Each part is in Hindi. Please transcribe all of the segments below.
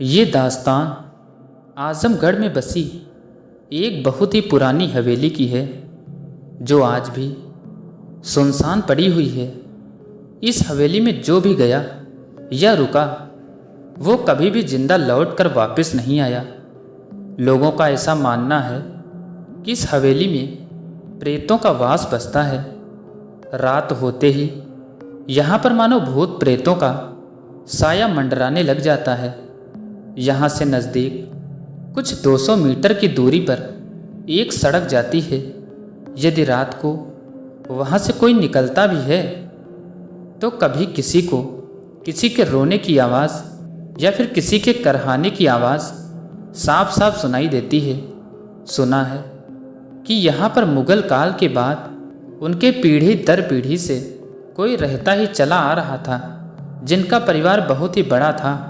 ये दास्तान आज़मगढ़ में बसी एक बहुत ही पुरानी हवेली की है जो आज भी सुनसान पड़ी हुई है। इस हवेली में जो भी गया या रुका वो कभी भी जिंदा लौट कर वापस नहीं आया। लोगों का ऐसा मानना है कि इस हवेली में प्रेतों का वास बसता है। रात होते ही यहाँ पर मानो भूत प्रेतों का साया मंडराने लग जाता है। यहाँ से नज़दीक कुछ 200 मीटर की दूरी पर एक सड़क जाती है। यदि रात को वहाँ से कोई निकलता भी है तो कभी किसी को किसी के रोने की आवाज़ या फिर किसी के करहाने की आवाज़ साफ साफ सुनाई देती है। सुना है कि यहाँ पर मुग़ल काल के बाद उनके पीढ़ी दर पीढ़ी से कोई रहता ही चला आ रहा था, जिनका परिवार बहुत ही बड़ा था।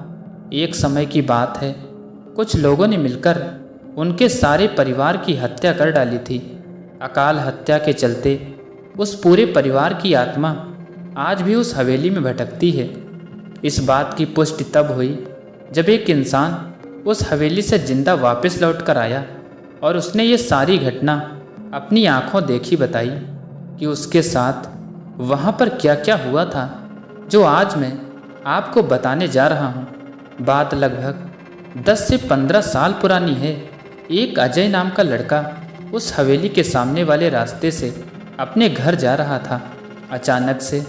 एक समय की बात है, कुछ लोगों ने मिलकर उनके सारे परिवार की हत्या कर डाली थी। अकाल हत्या के चलते उस पूरे परिवार की आत्मा आज भी उस हवेली में भटकती है। इस बात की पुष्टि तब हुई जब एक इंसान उस हवेली से जिंदा वापस लौट कर आया और उसने ये सारी घटना अपनी आंखों देखी बताई कि उसके साथ वहाँ पर क्या क्या हुआ था, जो आज मैं आपको बताने जा रहा हूँ। बात लगभग 10 से 15 साल पुरानी है। एक अजय नाम का लड़का उस हवेली के सामने वाले रास्ते से अपने घर जा रहा था। अचानक से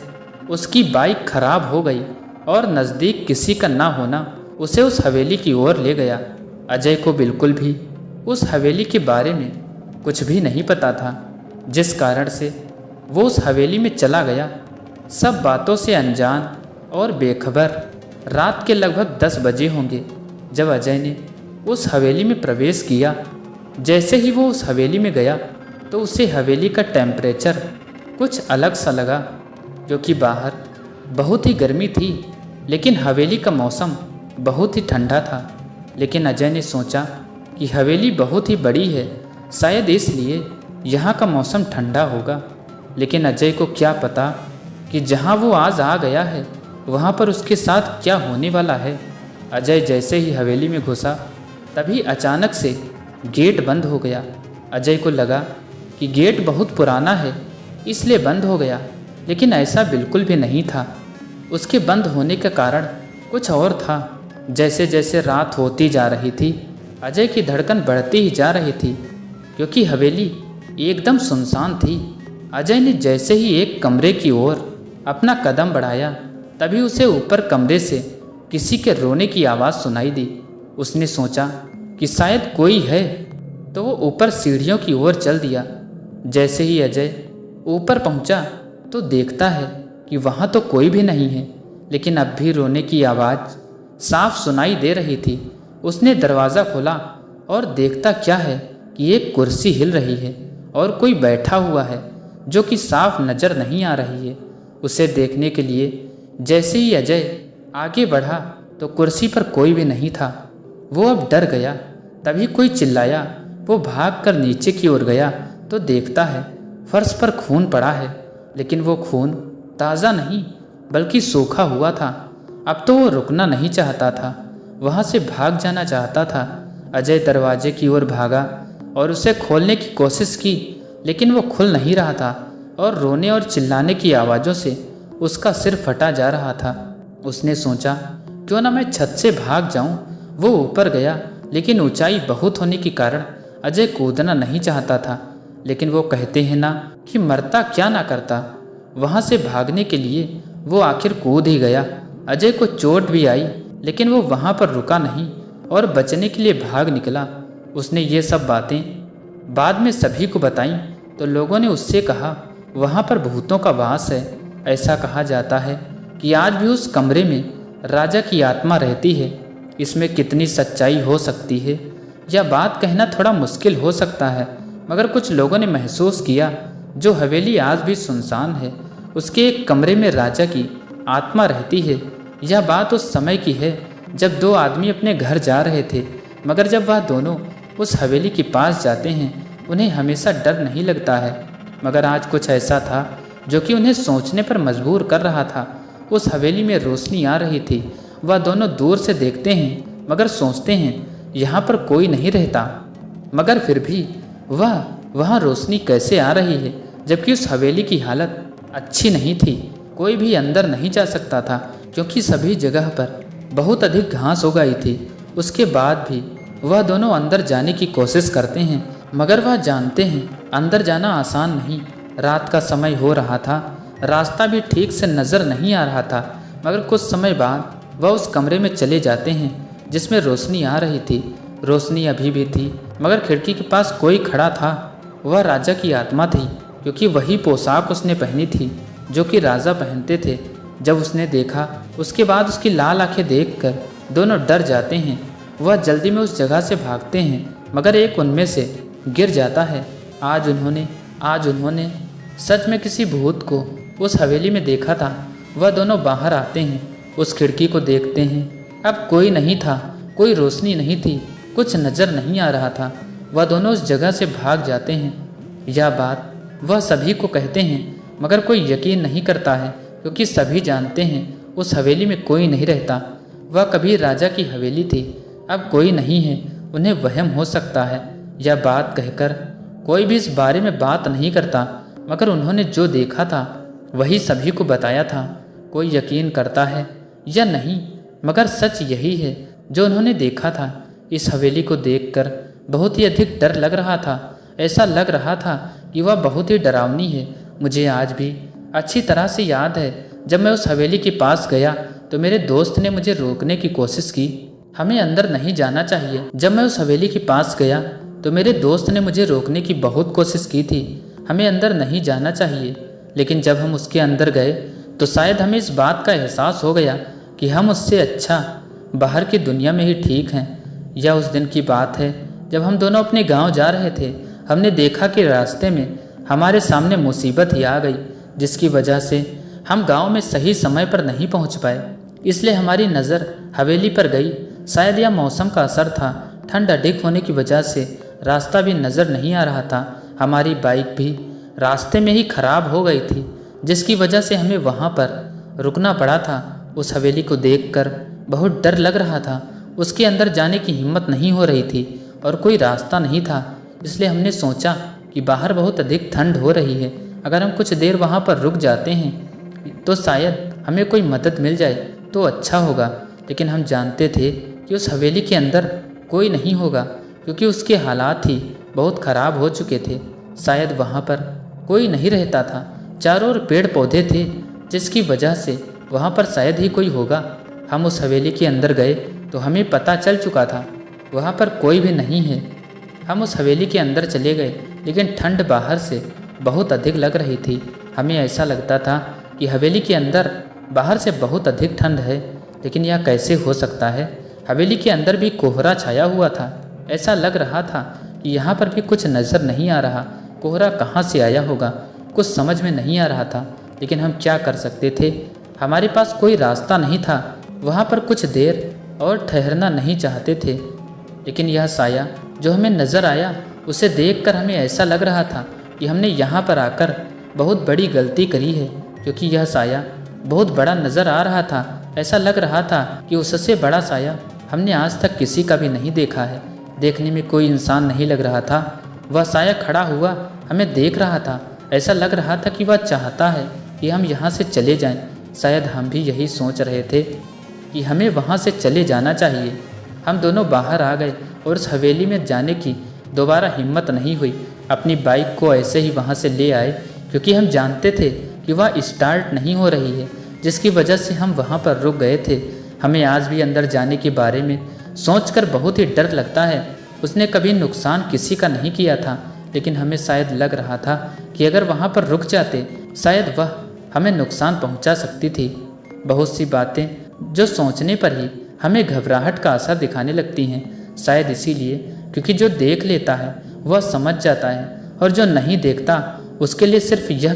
उसकी बाइक खराब हो गई और नज़दीक किसी का ना होना उसे उस हवेली की ओर ले गया। अजय को बिल्कुल भी उस हवेली के बारे में कुछ भी नहीं पता था, जिस कारण से वो उस हवेली में चला गया, सब बातों से अनजान और बेखबर। रात के लगभग 10 बजे होंगे जब अजय ने उस हवेली में प्रवेश किया। जैसे ही वो उस हवेली में गया तो उसे हवेली का टेम्परेचर कुछ अलग सा लगा, जो कि बाहर बहुत ही गर्मी थी लेकिन हवेली का मौसम बहुत ही ठंडा था। लेकिन अजय ने सोचा कि हवेली बहुत ही बड़ी है, शायद इसलिए यहाँ का मौसम ठंडा होगा। लेकिन अजय को क्या पता कि जहाँ वो आज आ गया है वहाँ पर उसके साथ क्या होने वाला है। अजय जैसे ही हवेली में घुसा तभी अचानक से गेट बंद हो गया। अजय को लगा कि गेट बहुत पुराना है इसलिए बंद हो गया, लेकिन ऐसा बिल्कुल भी नहीं था। उसके बंद होने का कारण कुछ और था। जैसे जैसे रात होती जा रही थी अजय की धड़कन बढ़ती ही जा रही थी, क्योंकि हवेली एकदम सुनसान थी। अजय ने जैसे ही एक कमरे की ओर अपना कदम बढ़ाया तभी उसे ऊपर कमरे से किसी के रोने की आवाज़ सुनाई दी। उसने सोचा कि शायद कोई है, तो वो ऊपर सीढ़ियों की ओर चल दिया। जैसे ही अजय ऊपर पहुंचा तो देखता है कि वहाँ तो कोई भी नहीं है, लेकिन अब भी रोने की आवाज़ साफ सुनाई दे रही थी। उसने दरवाज़ा खोला और देखता क्या है कि एक कुर्सी हिल रही है और कोई बैठा हुआ है, जो कि साफ नज़र नहीं आ रही है। उसे देखने के लिए जैसे ही अजय आगे बढ़ा तो कुर्सी पर कोई भी नहीं था। वो अब डर गया। तभी कोई चिल्लाया। वो भागकर नीचे की ओर गया तो देखता है फर्श पर खून पड़ा है, लेकिन वो खून ताज़ा नहीं बल्कि सूखा हुआ था। अब तो वो रुकना नहीं चाहता था, वहाँ से भाग जाना चाहता था। अजय दरवाजे की ओर भागा और उसे खोलने की कोशिश की, लेकिन वो खुल नहीं रहा था और रोने और चिल्लाने की आवाज़ों से उसका सिर फटा जा रहा था। उसने सोचा क्यों ना मैं छत से भाग जाऊं। वो ऊपर गया, लेकिन ऊंचाई बहुत होने के कारण अजय कूदना नहीं चाहता था। लेकिन वो कहते हैं ना कि मरता क्या ना करता। वहाँ से भागने के लिए वो आखिर कूद ही गया। अजय को चोट भी आई, लेकिन वो वहाँ पर रुका नहीं और बचने के लिए भाग निकला। उसने ये सब बातें बाद में सभी को बताईं तो लोगों ने उससे कहा वहाँ पर भूतों का वास है। ऐसा कहा जाता है कि आज भी उस कमरे में राजा की आत्मा रहती है। इसमें कितनी सच्चाई हो सकती है यह बात कहना थोड़ा मुश्किल हो सकता है, मगर कुछ लोगों ने महसूस किया जो हवेली आज भी सुनसान है, उसके एक कमरे में राजा की आत्मा रहती है। यह बात उस समय की है जब 2 आदमी अपने घर जा रहे थे, मगर जब वह दोनों उस हवेली के पास जाते हैं उन्हें हमेशा डर नहीं लगता है। मगर आज कुछ ऐसा था जो कि उन्हें सोचने पर मजबूर कर रहा था। उस हवेली में रोशनी आ रही थी। वह दोनों दूर से देखते हैं मगर सोचते हैं यहाँ पर कोई नहीं रहता। मगर फिर भी वहाँ रोशनी कैसे आ रही है, जबकि उस हवेली की हालत अच्छी नहीं थी। कोई भी अंदर नहीं जा सकता था क्योंकि सभी जगह पर बहुत अधिक घास हो गई थी। उसके बाद भी वह दोनों अंदर जाने की कोशिश करते हैं, मगर वह जानते हैं अंदर जाना आसान नहीं। रात का समय हो रहा था, रास्ता भी ठीक से नज़र नहीं आ रहा था। मगर कुछ समय बाद वह उस कमरे में चले जाते हैं जिसमें रोशनी आ रही थी। रोशनी अभी भी थी, मगर खिड़की के पास कोई खड़ा था। वह राजा की आत्मा थी, क्योंकि वही पोशाक उसने पहनी थी जो कि राजा पहनते थे। जब उसने देखा, उसके बाद उसकी लाल आंखें देखकर दोनों डर जाते हैं। वह जल्दी में उस जगह से भागते हैं, मगर एक उनमें से गिर जाता है। आज उन्होंने सच में किसी भूत को उस हवेली में देखा था। वह दोनों बाहर आते हैं, उस खिड़की को देखते हैं। अब कोई नहीं था, कोई रोशनी नहीं थी, कुछ नज़र नहीं आ रहा था। वह दोनों उस जगह से भाग जाते हैं। यह बात वह सभी को कहते हैं, मगर कोई यकीन नहीं करता है, क्योंकि सभी जानते हैं उस हवेली में कोई नहीं रहता। वह कभी राजा की हवेली थी, अब कोई नहीं है। उन्हें वहम हो सकता है। यह बात कहकर कोई भी इस बारे में बात नहीं करता, मगर उन्होंने जो देखा था वही सभी को बताया था। कोई यकीन करता है या नहीं, मगर सच यही है जो उन्होंने देखा था। इस हवेली को देखकर बहुत ही अधिक डर लग रहा था। ऐसा लग रहा था कि वह बहुत ही डरावनी है। मुझे आज भी अच्छी तरह से याद है, जब मैं उस हवेली के पास गया तो मेरे दोस्त ने मुझे रोकने की कोशिश की। हमें अंदर नहीं जाना चाहिए। जब मैं उस हवेली के पास गया तो मेरे दोस्त ने मुझे रोकने की बहुत कोशिश की थी। हमें अंदर नहीं जाना चाहिए। लेकिन जब हम उसके अंदर गए तो शायद हमें इस बात का एहसास हो गया कि हम उससे अच्छा बाहर की दुनिया में ही ठीक हैं। यह उस दिन की बात है जब हम दोनों अपने गांव जा रहे थे। हमने देखा कि रास्ते में हमारे सामने मुसीबत ही आ गई, जिसकी वजह से हम गांव में सही समय पर नहीं पहुंच पाए। इसलिए हमारी नज़र हवेली पर गई। शायद यह मौसम का असर था। ठंड अधिक होने की वजह से रास्ता भी नज़र नहीं आ रहा था। हमारी बाइक भी रास्ते में ही खराब हो गई थी, जिसकी वजह से हमें वहाँ पर रुकना पड़ा था। उस हवेली को देखकर बहुत डर लग रहा था। उसके अंदर जाने की हिम्मत नहीं हो रही थी और कोई रास्ता नहीं था। इसलिए हमने सोचा कि बाहर बहुत अधिक ठंड हो रही है, अगर हम कुछ देर वहाँ पर रुक जाते हैं तो शायद हमें कोई मदद मिल जाए तो अच्छा होगा। लेकिन हम जानते थे कि उस हवेली के अंदर कोई नहीं होगा, क्योंकि उसके हालात ही बहुत ख़राब हो चुके थे। शायद वहाँ पर कोई नहीं रहता था। चारों ओर पेड़ पौधे थे, जिसकी वजह से वहाँ पर शायद ही कोई होगा। हम उस हवेली के अंदर गए तो हमें पता चल चुका था वहाँ पर कोई भी नहीं है। हम उस हवेली के अंदर चले गए, लेकिन ठंड बाहर से बहुत अधिक लग रही थी। हमें ऐसा लगता था कि हवेली के अंदर बाहर से बहुत अधिक ठंड है, लेकिन यह कैसे हो सकता है। हवेली के अंदर भी कोहरा छाया हुआ था। ऐसा लग रहा था कि यहाँ पर भी कुछ नज़र नहीं आ रहा। कोहरा कहाँ से आया होगा, कुछ समझ में नहीं आ रहा था। लेकिन हम क्या कर सकते थे, हमारे पास कोई रास्ता नहीं था। वहाँ पर कुछ देर और ठहरना नहीं चाहते थे। लेकिन यह साया जो हमें नज़र आया, उसे देखकर हमें ऐसा लग रहा था कि हमने यहाँ पर आकर बहुत बड़ी गलती करी है, क्योंकि यह साया बहुत बड़ा नज़र आ रहा था। ऐसा लग रहा था कि उससे बड़ा साया हमने आज तक किसी का भी नहीं देखा है। देखने में कोई इंसान नहीं लग रहा था। वह साया खड़ा हुआ हमें देख रहा था। ऐसा लग रहा था कि वह चाहता है कि हम यहाँ से चले जाएं। शायद हम भी यही सोच रहे थे कि हमें वहाँ से चले जाना चाहिए। हम दोनों बाहर आ गए और उस हवेली में जाने की दोबारा हिम्मत नहीं हुई। अपनी बाइक को ऐसे ही वहाँ से ले आए, क्योंकि हम जानते थे कि वह स्टार्ट नहीं हो रही है, जिसकी वजह से हम वहाँ पर रुक गए थे। हमें आज भी अंदर जाने के बारे में सोचकर बहुत ही डर लगता है। उसने कभी नुकसान किसी का नहीं किया था, लेकिन हमें शायद लग रहा था कि अगर वहाँ पर रुक जाते शायद वह हमें नुकसान पहुँचा सकती थी। बहुत सी बातें जो सोचने पर ही हमें घबराहट का असर दिखाने लगती हैं। शायद इसीलिए क्योंकि जो देख लेता है वह समझ जाता है, और जो नहीं देखता उसके लिए सिर्फ यह